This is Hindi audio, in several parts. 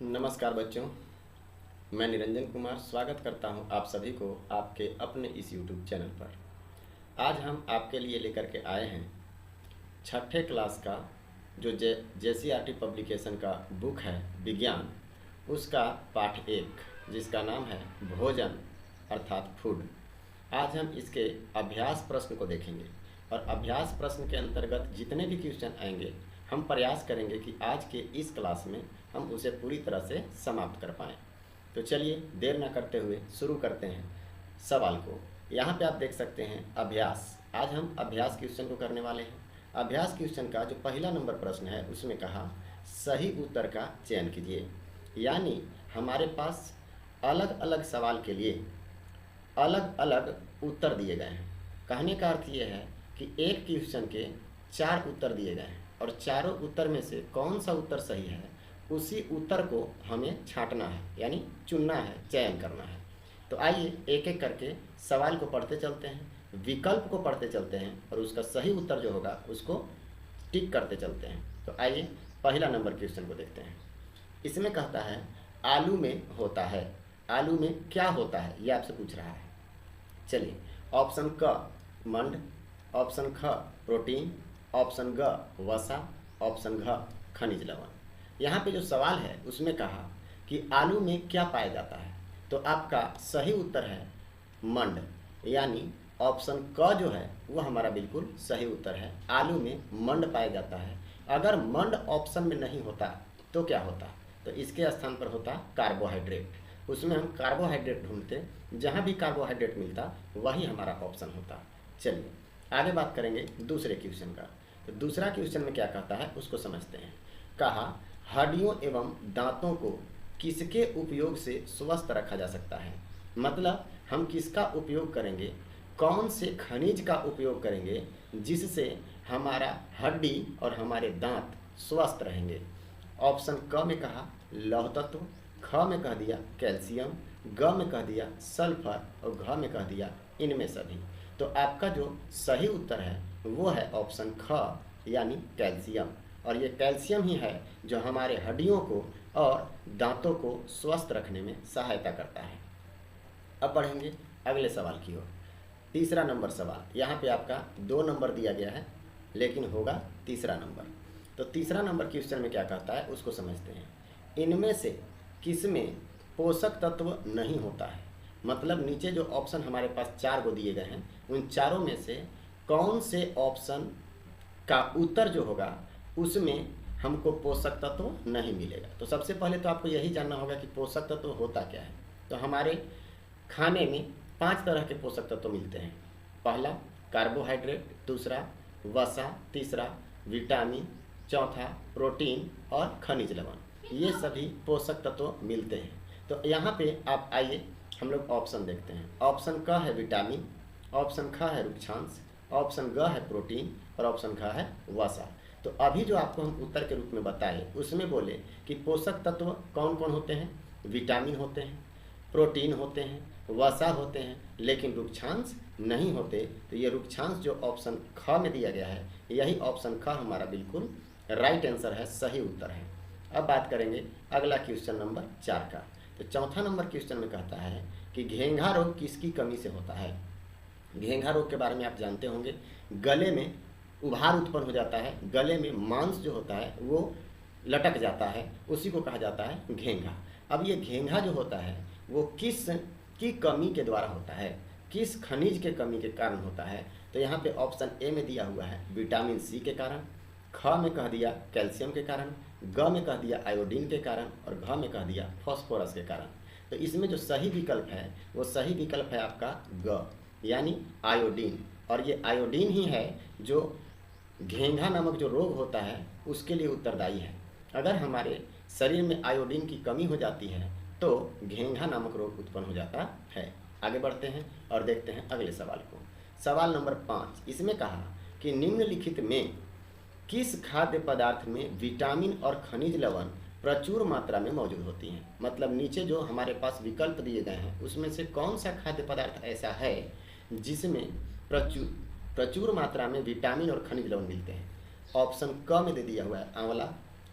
नमस्कार बच्चों, मैं निरंजन कुमार स्वागत करता हूं आप सभी को आपके अपने इस YouTube चैनल पर। आज हम आपके लिए लेकर के आए हैं छठे क्लास का जो JCERT पब्लिकेशन का बुक है विज्ञान, उसका पाठ 1 जिसका नाम है भोजन अर्थात फूड। आज हम इसके अभ्यास प्रश्न को देखेंगे और अभ्यास प्रश्न के अंतर्गत जितने भी क्वेश्चन आएंगे हम प्रयास करेंगे कि आज के इस क्लास में हम उसे पूरी तरह से समाप्त कर पाएँ। तो चलिए देर न करते हुए शुरू करते हैं सवाल को। यहाँ पे आप देख सकते हैं अभ्यास। आज हम अभ्यास क्वेश्चन को करने वाले हैं। अभ्यास क्वेश्चन का जो पहला नंबर प्रश्न है उसमें कहा सही उत्तर का चयन कीजिए। यानी हमारे पास अलग अलग सवाल के लिए अलग अलग उत्तर दिए गए हैं। कहने का अर्थ ये है कि एक क्वेश्चन के 4 उत्तर दिए गए हैं और चारों उत्तर में से कौन सा उत्तर सही है उसी उत्तर को हमें छांटना है, यानी चुनना है, चयन करना है। तो आइए एक एक करके सवाल को पढ़ते चलते हैं, विकल्प को पढ़ते चलते हैं और उसका सही उत्तर जो होगा उसको टिक करते चलते हैं। तो आइए पहला नंबर क्वेश्चन को देखते हैं। इसमें कहता है आलू में होता है, आलू में क्या होता है ये आपसे पूछ रहा है। चलिए ऑप्शन क मंड, ऑप्शन ख प्रोटीन, ऑप्शन ग वसा, ऑप्शन घ खनिज लवण। यहाँ पे जो सवाल है उसमें कहा कि आलू में क्या पाया जाता है, तो आपका सही उत्तर है मंड, यानी ऑप्शन क जो है वो हमारा बिल्कुल सही उत्तर है। आलू में मंड पाया जाता है। अगर मंड ऑप्शन में नहीं होता तो क्या होता, तो इसके स्थान पर होता कार्बोहाइड्रेट। उसमें हम कार्बोहाइड्रेट ढूंढते, जहाँ भी कार्बोहाइड्रेट मिलता वही हमारा ऑप्शन होता। चलिए आगे बात करेंगे दूसरे क्वेश्चन का। तो दूसरा क्वेश्चन में क्या कहता है उसको समझते हैं। कहा हड्डियों एवं दांतों को किसके उपयोग से स्वस्थ रखा जा सकता है। मतलब हम किसका उपयोग करेंगे, कौन से खनिज का उपयोग करेंगे जिससे हमारा हड्डी और हमारे दांत स्वस्थ रहेंगे। ऑप्शन क में कहा लौह तत्व, ख में कह दिया कैल्शियम, ग में कह दिया सल्फर और घ में कह दिया इनमें सभी। तो आपका जो सही उत्तर है वो है ऑप्शन ख यानी कैल्शियम। और ये कैल्शियम ही है जो हमारे हड्डियों को और दांतों को स्वस्थ रखने में सहायता करता है। अब बढ़ेंगे अगले सवाल की ओर। तीसरा नंबर सवाल, यहाँ पे आपका 2 नंबर दिया गया है लेकिन होगा तीसरा नंबर। तो तीसरा नंबर क्वेश्चन में क्या कहता है उसको समझते हैं। इनमें से किसमें पोषक तत्व नहीं होता है। मतलब नीचे जो ऑप्शन हमारे पास 4 को दिए गए हैं उन चारों में से कौन से ऑप्शन का उत्तर जो होगा उसमें हमको पोषक तत्व नहीं मिलेगा। तो सबसे पहले तो आपको यही जानना होगा कि पोषक तत्व होता क्या है। तो हमारे खाने में 5 तरह के पोषक तत्व मिलते हैं। पहला कार्बोहाइड्रेट, दूसरा वसा, तीसरा विटामिन, चौथा प्रोटीन और खनिज लवण। ये सभी पोषक तत्व मिलते हैं। तो यहाँ पे आप आइए हम लोग ऑप्शन देखते हैं। ऑप्शन क है विटामिन, ऑप्शन ख है रुक्षांश, ऑप्शन ग है प्रोटीन और ऑप्शन घ है वसा। तो अभी जो आपको हम उत्तर के रूप में बताए उसमें बोले कि पोषक तत्व कौन कौन होते हैं। विटामिन होते हैं, प्रोटीन होते हैं, वसा होते हैं, लेकिन रुक्षांश नहीं होते। तो ये रुक्षांश जो ऑप्शन ख में दिया गया है यही ऑप्शन ख हमारा बिल्कुल राइट आंसर है, सही उत्तर है। अब बात करेंगे अगला क्वेश्चन नंबर 4 का। तो चौथा नंबर क्वेश्चन में कहता है कि घेंघा रोग किसकी कमी से होता है। घेंघा रोग के बारे में आप जानते होंगे, गले में उभार उत्पन्न हो जाता है, गले में मांस जो होता है वो लटक जाता है, उसी को कहा जाता है घेंघा। अब ये घेंघा जो होता है वो किस की कमी के द्वारा होता है, किस खनिज के कमी के कारण होता है। तो यहाँ पे ऑप्शन ए में दिया हुआ है विटामिन सी के कारण, ख में कह दिया कैल्शियम के कारण, ग में कह दिया आयोडीन के कारण और घ में कह दिया फॉस्फोरस के कारण। तो इसमें जो सही विकल्प है वो सही विकल्प है आपका ग यानी आयोडीन। और ये आयोडीन ही है जो घेंघा नामक जो रोग होता है उसके लिए उत्तरदायी है। अगर हमारे शरीर में आयोडीन की कमी हो जाती है तो घेंघा नामक रोग उत्पन्न हो जाता है। आगे बढ़ते हैं और देखते हैं अगले सवाल को। सवाल नंबर 5, इसमें कहा कि निम्नलिखित में किस खाद्य पदार्थ में विटामिन और खनिज लवण प्रचुर मात्रा में मौजूद होती हैं। मतलब नीचे जो हमारे पास विकल्प दिए गए हैं उसमें से कौन सा खाद्य पदार्थ ऐसा है जिसमें प्रचुर मात्रा में विटामिन और खनिज लवण मिलते हैं। ऑप्शन क में दे दिया हुआ है आंवला,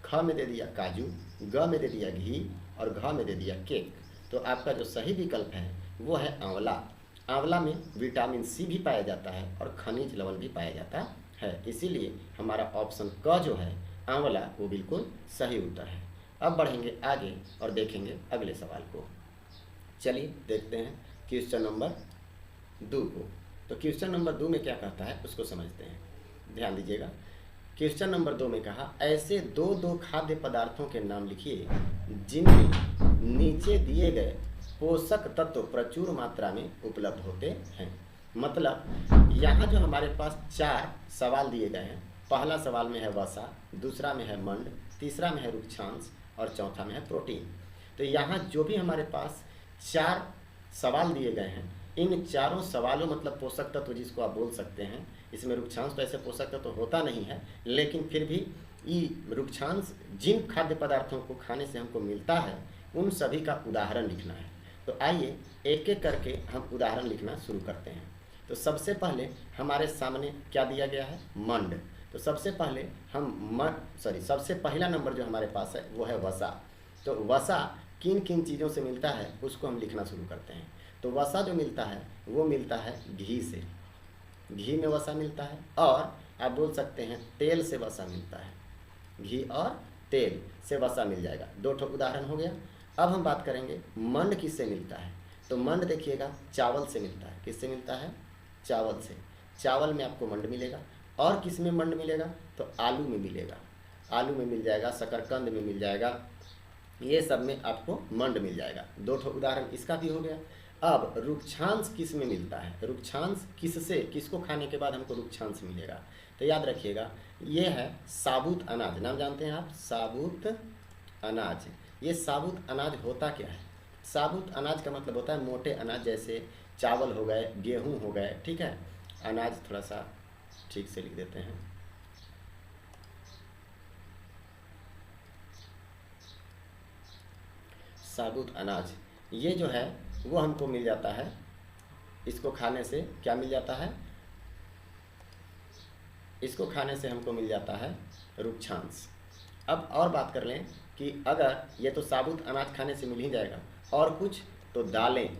ख में दे दिया काजू, ग में दे दिया घी और घ में दे दिया केक। तो आपका जो सही विकल्प है वो है आंवला। आंवला में विटामिन सी भी पाया जाता है और खनिज लवण भी पाया जाता है, इसीलिए हमारा ऑप्शन क जो है आंवला वो बिल्कुल सही उत्तर है। अब बढ़ेंगे आगे और देखेंगे अगले सवाल को। चलिए देखते हैं क्वेश्चन नंबर 2 को। तो क्वेश्चन नंबर 2 में क्या कहता है उसको समझते हैं, ध्यान दीजिएगा। क्वेश्चन नंबर 2 में कहा ऐसे दो खाद्य पदार्थों के नाम लिखिए जिनमें नीचे दिए गए पोषक तत्व प्रचुर मात्रा में उपलब्ध होते हैं। मतलब यहाँ जो हमारे पास 4 सवाल दिए गए हैं, पहला सवाल में है वसा, दूसरा में है मंड, तीसरा में है रुक्षांश और चौथा में है प्रोटीन। तो यहाँ जो भी हमारे पास 4 सवाल दिए गए हैं, इन चारों सवालों मतलब पोषक तत्व जिसको आप बोल सकते हैं, इसमें रुक्षांश तो ऐसे पोषक तत्व होता नहीं है, लेकिन फिर भी रुक्षांश जिन खाद्य पदार्थों को खाने से हमको मिलता है उन सभी का उदाहरण लिखना है। तो आइए एक एक करके हम उदाहरण लिखना शुरू करते हैं। तो सबसे पहले हमारे सामने क्या दिया गया है, मंड। तो सबसे पहले सबसे पहला नंबर जो हमारे पास है वो है वसा। तो वसा किन किन चीज़ों से मिलता है उसको हम लिखना शुरू करते हैं। तो वसा जो मिलता है वो मिलता है घी से, घी में वसा मिलता है, और आप बोल सकते हैं तेल से वसा मिलता है, घी और तेल से वसा मिल जाएगा। 2 उदाहरण हो गया। अब हम बात करेंगे मंड किससे मिलता है। तो मंड देखिएगा चावल से मिलता है। किससे मिलता है, चावल से। चावल में आपको मंड मिलेगा। और किस में मंड मिलेगा, तो आलू में मिलेगा, आलू में मिल जाएगा, शकरकंद में मिल जाएगा, ये सब में आपको मंड मिल जाएगा। 2 उदाहरण इसका भी हो गया। अब रुक्षांश किस में मिलता है, रुक्षांश किससे, किसको खाने के बाद हमको रुक्षांश मिलेगा। तो याद रखिएगा ये है साबुत अनाज। नाम जानते हैं आप, साबुत अनाज। ये साबुत अनाज होता क्या है, साबुत अनाज का मतलब होता है मोटे अनाज, जैसे चावल हो गए, गेहूं हो गए, ठीक है। अनाज थोड़ा सा ठीक से लिख देते हैं। साबुत अनाज ये जो है वो हमको मिल जाता है, इसको खाने से क्या मिल जाता है, इसको खाने से हमको मिल जाता है रुक्षांश। अब और बात कर लें कि अगर ये तो साबुत अनाज खाने से मिल ही जाएगा, और कुछ तो दालें,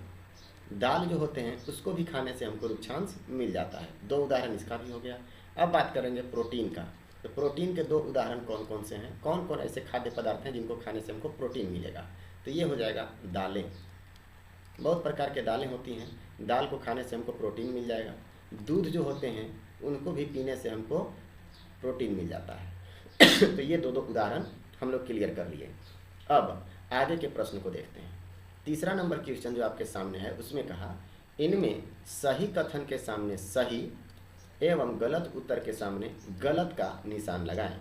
दाल जो होते हैं उसको भी खाने से हमको रुक्षांश मिल जाता है। 2 उदाहरण इसका भी हो गया। अब बात करेंगे प्रोटीन का। तो प्रोटीन के 2 उदाहरण कौन कौन से हैं, कौन कौन ऐसे खाद्य पदार्थ हैं जिनको खाने से हमको प्रोटीन मिलेगा। तो ये हो जाएगा दालें। बहुत प्रकार के दालें होती हैं, दाल को खाने से हमको प्रोटीन मिल जाएगा। दूध जो होते हैं उनको भी पीने से हमको प्रोटीन मिल जाता है। तो ये 2 उदाहरण हम लोग क्लियर कर लिए। अब आगे के प्रश्न को देखते हैं। तीसरा नंबर क्वेश्चन जो आपके सामने है उसमें कहा इनमें सही कथन के सामने सही एवं गलत उत्तर के सामने गलत का निशान लगाएं।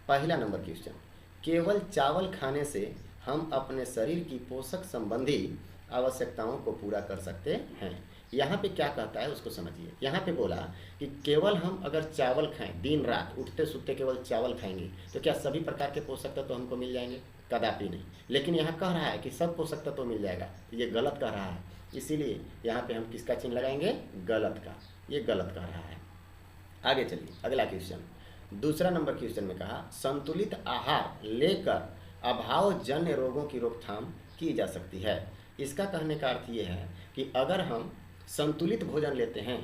पहला नंबर क्वेश्चन, केवल चावल खाने से हम अपने शरीर की पोषक संबंधी आवश्यकताओं को पूरा कर सकते हैं। यहाँ पे क्या कहता है उसको समझिए। यहाँ पे बोला कि केवल हम अगर चावल खाएं, दिन रात उठते सुठते केवल चावल खाएंगे तो क्या सभी प्रकार के पोषक तत्व हमको मिल जाएंगे, कदापि नहीं। लेकिन यहाँ कह रहा है कि सब पोषक तत्व मिल जाएगा, ये गलत कह रहा है, इसीलिए यहाँ पे हम किसका चिन्ह लगाएंगे, गलत का। ये गलत कह रहा है। आगे चलिए अगला क्वेश्चन। दूसरा नंबर क्वेश्चन में कहा संतुलित आहार लेकर अभावजन्य रोगों की रोकथाम की जा सकती है। इसका कहने का अर्थ ये है कि अगर हम संतुलित भोजन लेते हैं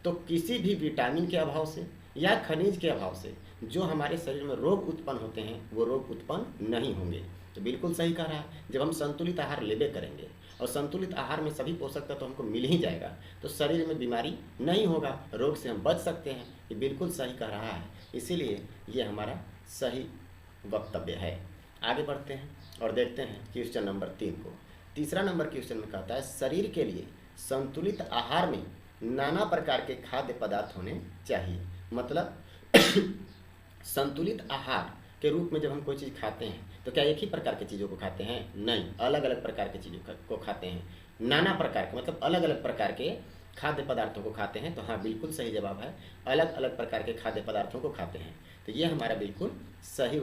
तो किसी भी विटामिन के अभाव से या खनिज के अभाव से जो हमारे शरीर में रोग उत्पन्न होते हैं वो रोग उत्पन्न नहीं होंगे। तो बिल्कुल सही कह रहा है। जब हम संतुलित आहार लेबे करेंगे और संतुलित आहार में सभी पोषक तत्व हमको मिल ही जाएगा तो शरीर में बीमारी नहीं होगा, रोग से हम बच सकते हैं। ये बिल्कुल सही कह रहा है, इसीलिए ये हमारा सही वक्तव्य है। आगे बढ़ते हैं और देखते हैं क्वेश्चन नंबर 3 को। तीसरा नंबर क्वेश्चन में कहता है शरीर के लिए संतुलित आहार में नाना प्रकार के खाद्य पदार्थ होने चाहिए। मतलब संतुलित आहार के रूप में जब हम कोई चीज़ खाते हैं तो क्या एक ही प्रकार की चीज़ों को खाते हैं, नहीं, अलग अलग प्रकार की चीज़ों को खाते हैं। नाना प्रकार के मतलब अलग अलग प्रकार के खाद्य पदार्थों को खाते हैं। तो हाँ बिल्कुल सही जवाब है, अलग अलग प्रकार के खाद्य पदार्थों को खाते हैं। तो ये हमारा बिल्कुल सही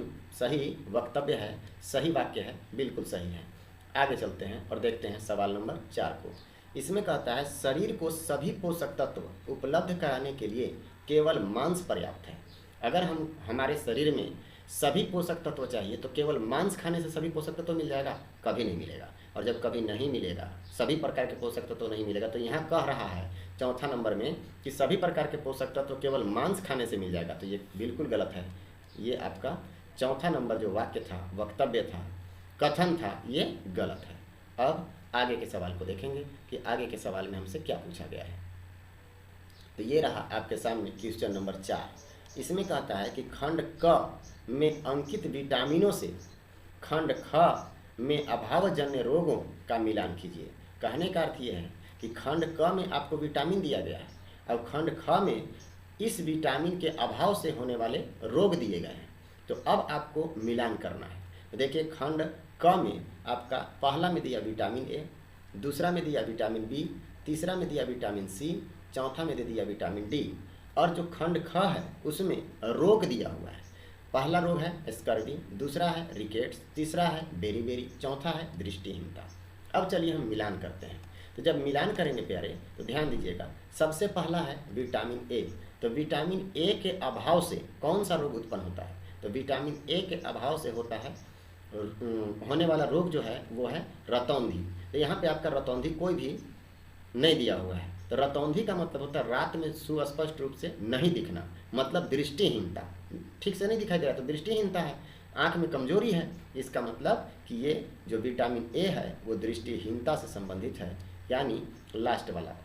वक्तव्य है, सही वाक्य है, बिल्कुल सही है। आगे चलते हैं और देखते हैं सवाल नंबर 4 को। इसमें कहता है शरीर को सभी पोषक तत्व उपलब्ध कराने के लिए केवल मांस पर्याप्त है। अगर हम हमारे शरीर में सभी पोषक तत्व चाहिए तो केवल मांस खाने से सभी पोषक तत्व मिल जाएगा? कभी नहीं मिलेगा। और जब कभी नहीं मिलेगा, सभी प्रकार के पोषक तत्व नहीं मिलेगा, तो यहाँ कह रहा है चौथा नंबर में कि सभी प्रकार के पोषक तत्व केवल मांस खाने से मिल जाएगा, तो ये बिल्कुल गलत है। ये आपका चौथा नंबर जो वाक्य था, वक्तव्य था, कथन था, ये गलत है। अब आगे के सवाल को देखेंगे कि आगे के सवाल में हमसे क्या पूछा गया है। तो ये रहा आपके सामने क्वेश्चन नंबर 4। इसमें कहता है कि खंड क में अंकित विटामिनों से खंड ख में अभावजन्य रोगों का मिलान कीजिए। कहने का अर्थ ये है कि खंड क में आपको विटामिन दिया गया है, अब खंड ख में इस विटामिन के अभाव से होने वाले रोग दिए गए हैं, तो अब आपको मिलान करना है। तो देखिए खंड क में आपका पहला में दिया विटामिन ए, दूसरा में दिया विटामिन बी, तीसरा में दिया विटामिन सी, चौथा में दे दिया विटामिन डी, और जो खंड ख है उसमें रोग दिया हुआ है। पहला रोग है स्कर्वी, दूसरा है रिकेट्स, तीसरा है बेरी, चौथा है दृष्टिहीनता। अब चलिए हम मिलान करते हैं। तो जब मिलान करेंगे प्यारे तो ध्यान दीजिएगा, सबसे पहला है विटामिन ए। तो विटामिन ए के अभाव से कौन सा रोग उत्पन्न होता है? तो विटामिन ए के अभाव से होता है होने वाला रोग जो है वो है रतौंधी। तो यहाँ पे आपका रतौंधी कोई भी नहीं दिया हुआ है। तो रतौंधी का मतलब होता है रात में सुस्पष्ट रूप से नहीं दिखना, मतलब दृष्टिहीनता, ठीक से नहीं दिखाई दे रहा तो दृष्टिहीनता है, आँख में कमजोरी है, इसका मतलब कि ये जो विटामिन ए है वो दृष्टिहीनता से संबंधित है, यानी लास्ट वाला।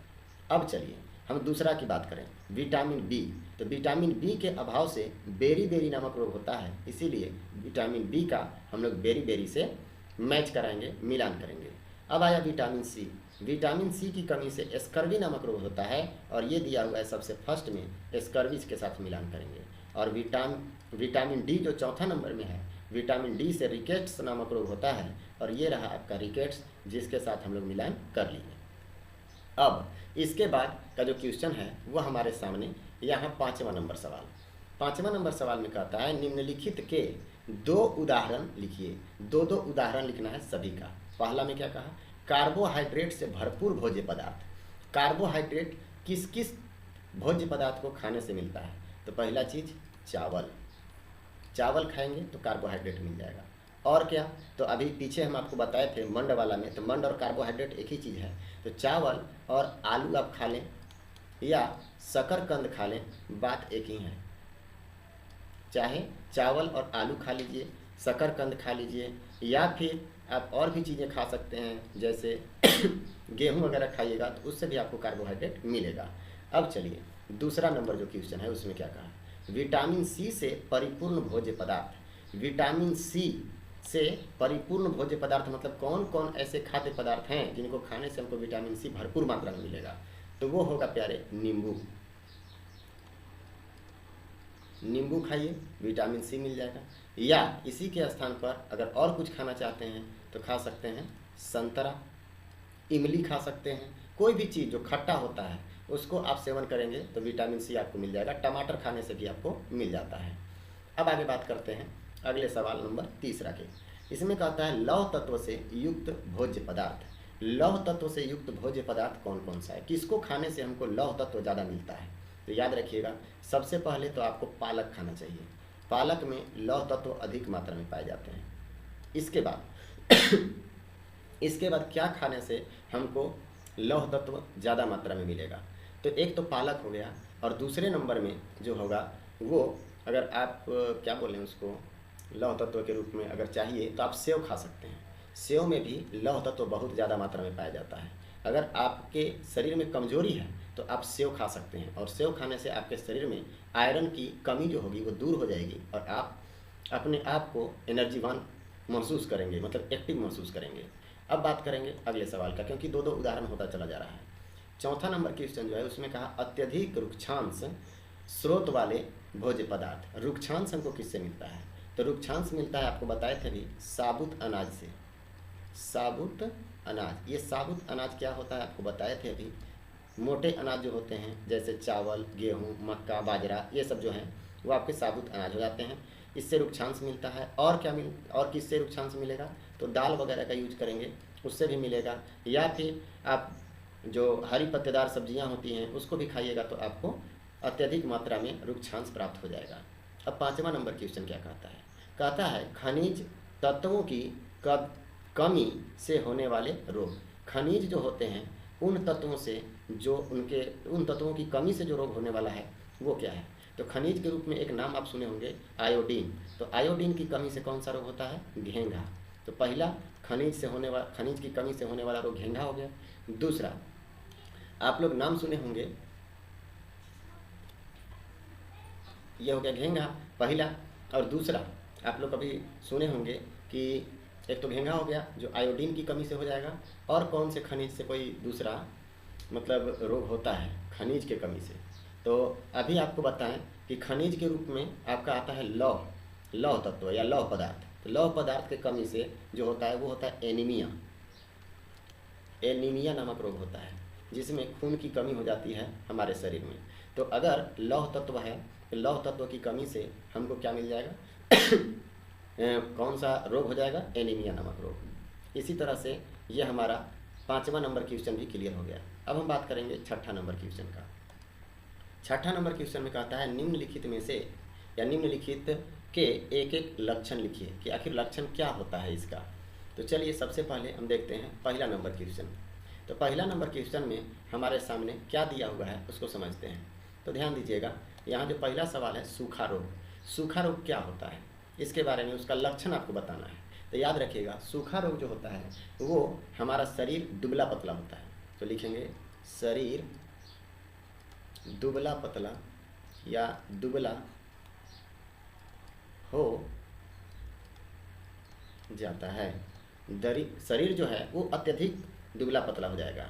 अब चलिए हम दूसरा की बात करें, विटामिन बी। तो विटामिन बी के अभाव से बेरी नामक रोग होता है, इसीलिए विटामिन बी का हम लोग बेरी से मैच कराएंगे, मिलान करेंगे। अब आया विटामिन सी। विटामिन सी की कमी से स्कर्वी नामक रोग होता है, और ये दिया हुआ है सबसे फर्स्ट में, स्कर्वी के साथ मिलान करेंगे। और विटामिन डी जो चौथा नंबर में है, विटामिन डी से रिकेट्स नामक रोग होता है, और ये रहा आपका रिकेट्स, जिसके साथ हम लोग मिलान कर लेंगे। अब इसके बाद का जो क्वेश्चन है वो हमारे सामने यहाँ 5वां नंबर सवाल। 5वां नंबर सवाल में कहता है निम्नलिखित के 2 उदाहरण लिखिए। 2 उदाहरण लिखना है सभी का। पहला में क्या कहा? कार्बोहाइड्रेट से भरपूर भोज्य पदार्थ। कार्बोहाइड्रेट किस किस भोज्य पदार्थ को खाने से मिलता है? तो पहला चीज़ चावल। चावल खाएंगे तो कार्बोहाइड्रेट मिल जाएगा। और क्या? तो अभी पीछे हम आपको बताए थे मंड वाला में, तो मंड और कार्बोहाइड्रेट एक ही चीज़ है। तो चावल और आलू आप खा लें या शकरकंद खा लें, बात एक ही है। चाहे चावल और आलू खा लीजिए, शकरकंद खा लीजिए, या फिर आप और भी चीज़ें खा सकते हैं, जैसे गेहूं वगैरह खाइएगा तो उससे भी आपको कार्बोहाइड्रेट मिलेगा। अब चलिए दूसरा नंबर जो क्वेश्चन है उसमें क्या कहा? विटामिन सी से परिपूर्ण भोज्य पदार्थ। विटामिन सी से परिपूर्ण भोज्य पदार्थ मतलब कौन कौन ऐसे खाद्य पदार्थ हैं जिनको खाने से हमको विटामिन सी भरपूर मात्रा में मिलेगा? तो वो होगा प्यारे नींबू। नींबू खाइए, विटामिन सी मिल जाएगा। या इसी के स्थान पर अगर और कुछ खाना चाहते हैं तो खा सकते हैं संतरा, इमली खा सकते हैं। कोई भी चीज़ जो खट्टा होता है उसको आप सेवन करेंगे तो विटामिन सी आपको मिल जाएगा। टमाटर खाने से भी आपको मिल जाता है। अब आगे बात करते हैं अगले सवाल नंबर 3 के। इसमें कहता है लौह तत्व से युक्त भोज्य पदार्थ। लौह तत्व से युक्त भोज्य पदार्थ कौन कौन सा है? किसको खाने से हमको लौह तत्व ज़्यादा मिलता है? तो याद रखिएगा, सबसे पहले तो आपको पालक खाना चाहिए। पालक में लौह तत्व अधिक मात्रा में पाए जाते हैं। इसके बाद क्या खाने से हमको लौह तत्व ज़्यादा मात्रा में मिलेगा? तो एक तो पालक हो गया, और दूसरे नंबर में जो होगा वो, अगर आप क्या बोलें उसको, लौह तत्व के रूप में अगर चाहिए तो आप सेव खा सकते हैं। सेव में भी लौह तत्व बहुत ज़्यादा मात्रा में पाया जाता है। अगर आपके शरीर में कमजोरी है तो आप सेव खा सकते हैं, और सेव खाने से आपके शरीर में आयरन की कमी जो होगी वो दूर हो जाएगी, और आप अपने आप को एनर्जीवान महसूस करेंगे, मतलब एक्टिव महसूस करेंगे। अब बात करेंगे अगले सवाल का, क्योंकि 2 उदाहरण होता चला जा रहा है। चौथा नंबर क्वेश्चन जो है उसमें कहा अत्यधिक रुक्षांश स्रोत वाले भोज्य पदार्थ। रुक्षांश हमको किससे मिलता है? तो रुक्षांश मिलता है, आपको बताए थे अभी, साबुत अनाज से। साबुत अनाज, ये साबुत अनाज क्या होता है आपको बताए थे अभी। मोटे अनाज जो होते हैं जैसे चावल, गेहूँ, मक्का, बाजरा, ये सब जो हैं वो आपके साबुत अनाज हो जाते हैं। इससे रुक्षांश मिलता है। और क्या और किससे रुक्षांश मिलेगा? तो दाल वगैरह का यूज करेंगे उससे भी मिलेगा, या फिर आप जो हरी पत्तेदार सब्जियां होती हैं उसको भी खाइएगा तो आपको अत्यधिक मात्रा में रुक्षांश प्राप्त हो जाएगा। अब 5वां नंबर क्वेश्चन क्या कहता है? कहता है खनिज तत्वों की कमी से होने वाले रोग। खनिज जो होते हैं उन तत्वों से जो उन तत्वों की कमी से जो रोग होने वाला है वो क्या है? तो खनिज के रूप में एक नाम आप सुने होंगे आयोडीन। तो आयोडीन की कमी से कौन सा रोग होता है? घेंघा। तो पहला खनिज की कमी से होने वाला रोग घेंघा हो गया। दूसरा आप लोग नाम सुने होंगे, ये हो गया घेंघा पहला। और दूसरा आप लोग कभी सुने होंगे कि एक तो घेंघा हो गया जो आयोडीन की कमी से हो जाएगा, और कौन से खनिज से कोई दूसरा मतलब रोग होता है खनिज के कमी से। तो अभी आपको बताएं कि खनिज के रूप में आपका आता है लौह तत्व या लौह पदार्थ। तो लौह पदार्थ के कमी से जो होता है वो होता है एनीमिया नामक रोग होता है, जिसमें खून की कमी हो जाती है हमारे शरीर में। तो अगर लौह तत्व है तो लौह तत्व की कमी से हमको क्या मिल जाएगा? कौन सा रोग हो जाएगा? एनीमिया नामक रोग। इसी तरह से ये हमारा 5वां नंबर क्वेश्चन भी क्लियर हो गया। अब हम बात करेंगे 6ठा नंबर क्वेश्चन का। 6ठा नंबर क्वेश्चन में कहता है निम्नलिखित में से या निम्नलिखित के एक एक लक्षण लिखिए कि आखिर लक्षण क्या होता है इसका। तो चलिए सबसे पहले हम देखते हैं पहला नंबर क्वेश्चन। तो पहला नंबर क्वेश्चन में हमारे सामने क्या दिया हुआ है उसको समझते हैं। तो ध्यान दीजिएगा, यहाँ जो पहला सवाल है सूखा रोग। सूखा रोग क्या होता है इसके बारे में उसका लक्षण आपको बताना है। तो याद रखिएगा सूखा रोग जो होता है वो हमारा शरीर दुबला पतला होता है। तो लिखेंगे शरीर दुबला पतला या दुबला हो जाता है। शरीर जो है वो अत्यधिक दुबला पतला हो जाएगा।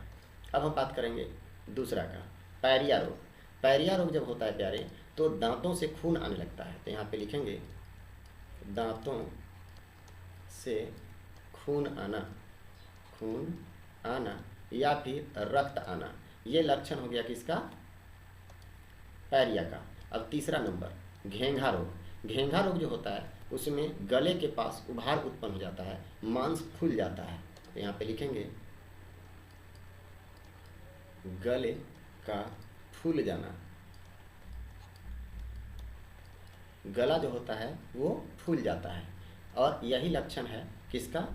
अब हम बात करेंगे दूसरा का पायरिया रोग। पायरिया रोग जब होता है प्यारे तो दांतों से खून आने लगता है। तो यहाँ पे लिखेंगे दांतों से खून आना या फिर रक्त आना, ये लक्षण हो गया किसका? पायरिया का। अब तीसरा नंबर घेंघा रोग। घेंघा रोग जो होता है उसमें गले के पास उभार उत्पन्न हो जाता है, मांस फूल जाता है। तो यहाँ पे लिखेंगे गले का फूल जाना, गला जो होता है वो फूल जाता है, और यही लक्षण है किसका?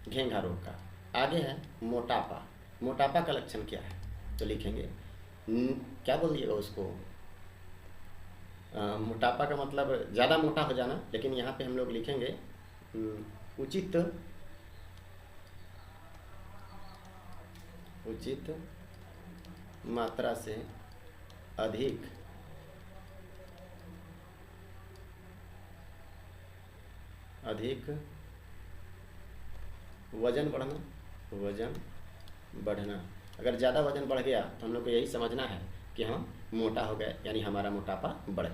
घेंघा रोग का। आगे है मोटापा। मोटापा का लक्षण क्या है? तो लिखेंगे क्या बोल दिएगा उसको? मोटापा का मतलब ज़्यादा मोटा हो जाना, लेकिन यहाँ पे हम लोग लिखेंगे उचित मात्रा से अधिक वजन बढ़ना। अगर ज़्यादा वजन बढ़ गया तो हम लोग को यही समझना है कि हम मोटा हो गए, यानी हमारा मोटापा बढ़